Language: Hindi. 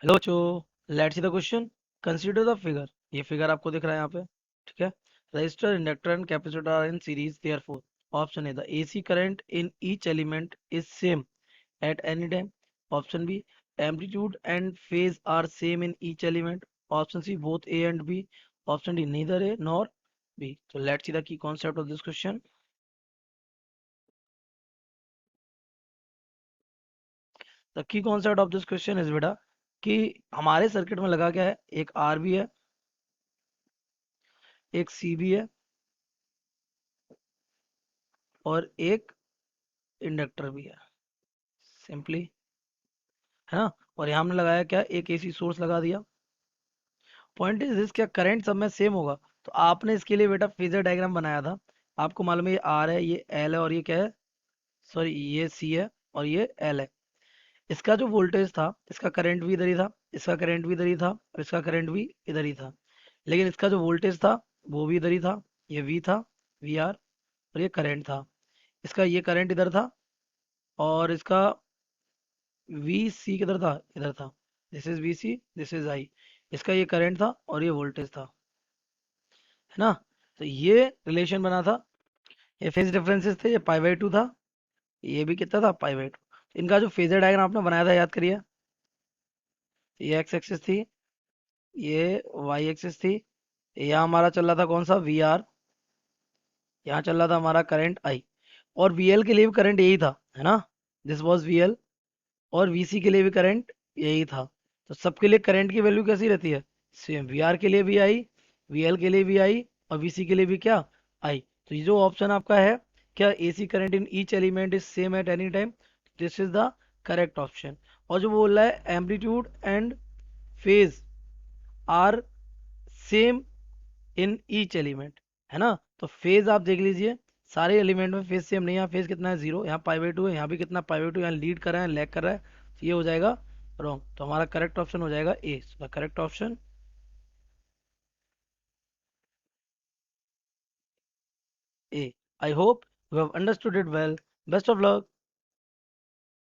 हेलो बच्चों, let's see the question. Consider the figure. ये फिगर आपको दिख रहा है यहाँ पे, ठीक है। Resistor, inductor and capacitor are in series, therefore option A the AC current in each element is same at any time. Option B amplitude and phase are same in each element. Option C both A and B. Option D neither A nor B. तो let's see the key concept of this question. The key concept of this question is बेटा कि हमारे सर्किट में लगा क्या है, एक आर भी है, एक सी भी है और एक इंडक्टर भी है, सिंपली, है ना। और यहाँ हमने लगाया क्या, एक एसी सोर्स लगा दिया। पॉइंट इज दिस, क्या करंट सब में सेम होगा? तो आपने इसके लिए बेटा फेजर डायग्राम बनाया था। आपको मालूम है ये आर है, ये एल है और ये क्या है, सॉरी ये सी है और ये एल है। इसका जो वोल्टेज था, इसका करंट भी इधर ही था, इसका करंट भी इधर ही था और इसका करंट भी इधर ही था। लेकिन इसका जो वोल्टेज था वो भी इधर ही था, ये वी था, वी आर, और ये करंट था। इसका ये करंट इधर था और इसका वी सी किधर था, इधर था। This is V C, this is I. इसका ये करंट था और ये वोल्टेज था, है ना। तो ये रिलेशन बना था। ये फेज डिफरेंसेस थे, ये पाई बाई टू था, ये भी कितना था, पाई बाई टू। इनका जो फेजर डायग्राम आपने बनाया था याद करिए। ये एक्स एक्सिस थी, ये वाई एक्सिस थी। यहाँ हमारा चल रहा था कौन सा, वी आर। यहाँ चल रहा था हमारा करंट आई। और वीएल के लिए भी करंट यही था, है ना। This was VL. और वीसी के लिए भी करंट यही था। तो सबके लिए करंट की वैल्यू कैसी रहती है, सेम। वीआर के लिए भी आई, वीएल के लिए भी आई और वीसी के लिए भी क्या, आई। तो ये जो ऑप्शन आपका है, क्या AC current in each element is same at any time, this is the correct option. और जो बोल रहा है amplitude and phase are same in each element, है ना। तो फेज आप देख लीजिए, सारे एलिमेंट में फेज सेम नहीं है। यहाँ फेज कितना है, जीरो। यहाँ पाई बाई टू है, यहाँ भी कितना, पाई बाई टू। यहाँ लीड कर रहा है, लैग कर रहा है, तो ये हो जाएगा रॉन्ग। तो हमारा करेक्ट ऑप्शन हो जाएगा A. The correct option A. I hope you have understood it well. Best of luck.